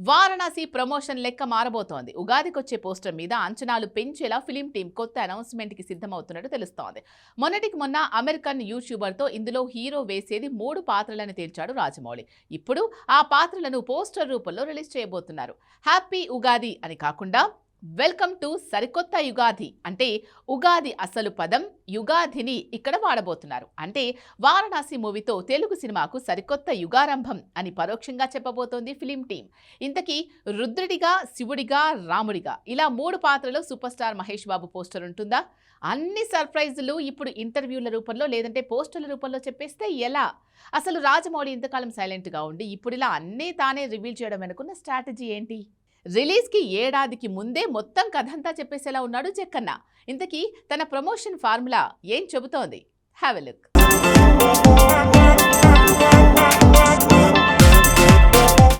Varanasi promotion లెక్క మారబోతోంది. ఉగాదికొచ్చే poster మీద అంచనాలు పెంచేలా ఫిలిం టీం కొత్త అనౌన్స్మెంట్ కి సిద్ధమవుతున్నట్టు తెలుస్తోంది. మొన్నటికి మొన్న అమెరికన్ యూట్యూబర్ తో ఇందులో హీరో వేసేది 3 పాత్రలని తేల్చాడు రాజమౌళి. ఇప్పుడు ఆ పాత్రలను పోస్టర్ రూపంలో రిలీజ్ చేయబోతున్నారు. హ్యాపీ ఉగాది అని కాకుండా వెల్కమ్ టు సరికొత్త యుగాది అంటే ఉగాది అసలు పదం యుగాదిని ఇక్కడ వాడబోతున్నారు. అంటే వారణాసి మూవీతో తెలుగు సినిమాకు సరికొత్త యుగారంభం అని పరోక్షంగా చెప్పబోతోంది ఫిలిం టీం. ఇంతకీ రుద్రుడిగా, శివుడిగా, రాముడిగా ఇలా 3 పాత్రలో super star Mahesh Babu poster ఉంటుందా? అన్ని సర్ప్రైజులు ఇప్పుడు ఇంటర్వ్యూల రూపంలో లేదంటే పోస్టర్ల రూపంలో చెప్పేస్తే ఎలా? అసలు రాజమౌళి ఇంతకాలం సైలెంట్గా ఉండి ఇప్పుడు ఇలా అన్నీ తానే రివీల్ చేయడం వెనుకున్న స్ట్రాటజీ ఏంటి? రిలీజ్కి ఏడాదికి ముందే మొత్తం కథంతా చెప్పేసేలా ఉన్నాడు జక్కన్న. ఇంతకీ తన ప్రమోషన్ ఫార్ములా ఏం చెబుతోంది? Have a look.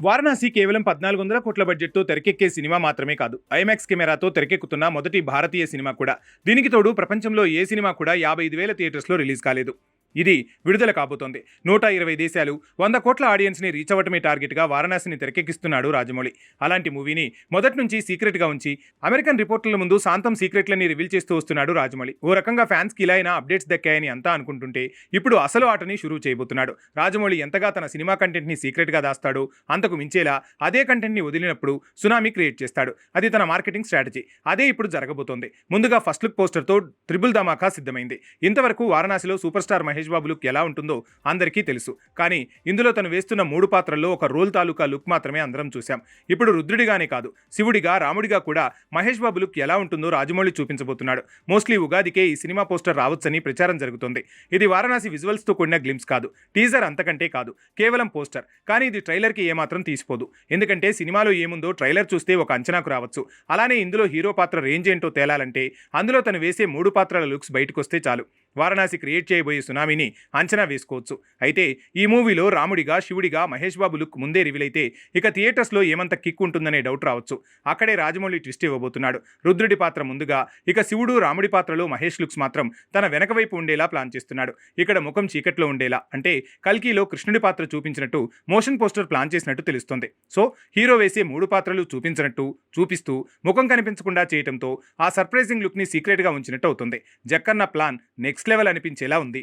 వారణాసి కేవలం 1400 కోట్ల బడ్జెట్తో తెరకెక్కే సినిమా మాత్రమే కాదు, ఐమాక్స్ కెమెరాతో తెరకెక్కుతున్న మొదటి భారతీయ సినిమా కూడా. దీనికి తోడు ప్రపంచంలో ఏ సినిమా కూడా 55,000 థియేటర్స్లో రిలీజ్ కాలేదు. ఇది విడుదల కాబోతోంది. 120 దేశాలు, 100 కోట్ల ఆడియన్స్ని రీచ్ అవ్వటమే టార్గెట్గా వారణాసిని తెరకెక్కిస్తున్నాడు రాజమౌళి. అలాంటి మూవీని మొదటి నుంచి సీక్రెట్గా ఉంచి అమెరికన్ రిపోర్టర్ల ముందు శాంతం సీక్రెట్లని రివీల్ చేస్తూ వస్తున్నాడు రాజమౌళి. ఓ రకంగా ఫ్యాన్స్కి ఇలా అయినా అప్డేట్స్ దక్కాయని అంతా అనుకుంటుంటే ఇప్పుడు అసలు ఆటని షురూ చేయబోతున్నాడు. రాజమౌళి ఎంతగా తన సినిమా కంటెంట్ని సీక్రెట్గా దాస్తాడో అంతకు మించేలా అదే కంటెంట్ని వదిలినప్పుడు సునామీ క్రియేట్ చేస్తాడు. అది తన మార్కెటింగ్ స్ట్రాటజీ. అదే ఇప్పుడు జరగబోతోంది. ముందుగా ఫస్ట్ లుక్ పోస్టర్తో ట్రిపుల్ ధమాకా సిద్ధమైంది. ఇంతవరకు వారణాసిలో super star Mahesh Babu look ఎలా ఉంటుందో అందరికీ తెలుసు. కానీ ఇందులో తను వేస్తున్న 3 పాత్రల్లో ఒక రోల్ తాలూకా లుక్ మాత్రమే అందరం చూశాం. ఇప్పుడు రుద్రుడిగానే కాదు, శివుడిగా, రాముడిగా కూడా మహేష్ బాబు లుక్ ఎలా ఉంటుందో రాజమౌళి చూపించబోతున్నాడు. మోస్ట్లీ ఉగాదికే ఈ సినిమా పోస్టర్ రావచ్చని ప్రచారం జరుగుతుంది. ఇది వారణాసి విజువల్స్తో కూడిన గ్లిమ్స్ కాదు, టీజర్ అంతకంటే కాదు, కేవలం పోస్టర్. కానీ ఇది ట్రైలర్కి ఏమాత్రం తీసిపోదు. ఎందుకంటే సినిమాలో ఏముందో ట్రైలర్ చూస్తే ఒక అంచనాకు రావచ్చు. అలానే ఇందులో హీరో పాత్ర రేంజ్ ఏంటో తేలాలంటే అందులో తను వేసే 3 పాత్రల లుక్స్ బయటకు వస్తే చాలు. వారణాసి క్రియేట్ చేయబోయే సునామీని అంచనా వేసుకోవచ్చు. అయితే ఈ మూవీలో రాముడిగా, శివుడిగా మహేష్ బాబు లుక్ ముందే రివీల్ అయితే ఇక థియేటర్స్లో ఏమంత కిక్ ఉంటుందనే డౌట్ రావచ్చు. అక్కడే రాజమౌళి ట్విస్ట్ ఇవ్వబోతున్నాడు. రుద్రుడి పాత్ర ముందుగా, ఇక శివుడు, రాముడి పాత్రలో మహేష్ లుక్స్ మాత్రం తన వెనక వైపు ఉండేలా ప్లాన్ చేస్తున్నాడు. ఇక్కడ ముఖం చీకట్లో ఉండేలా, అంటే కల్కిలో కృష్ణుడి పాత్ర చూపించినట్టు మోషన్ పోస్టర్ ప్లాన్ చేసినట్టు తెలుస్తుంది. సో హీరో వేసే 3 పాత్రలు చూపించినట్టు చూపిస్తూ ముఖం కనిపించకుండా చేయడంతో ఆ సర్ప్రైజింగ్ లుక్ని సీక్రెట్గా ఉంచినట్టు అవుతుంది. జక్కన్న ప్లాన్ నెక్స్ట్ లెవెల్ అనిపించేలా ఉంది.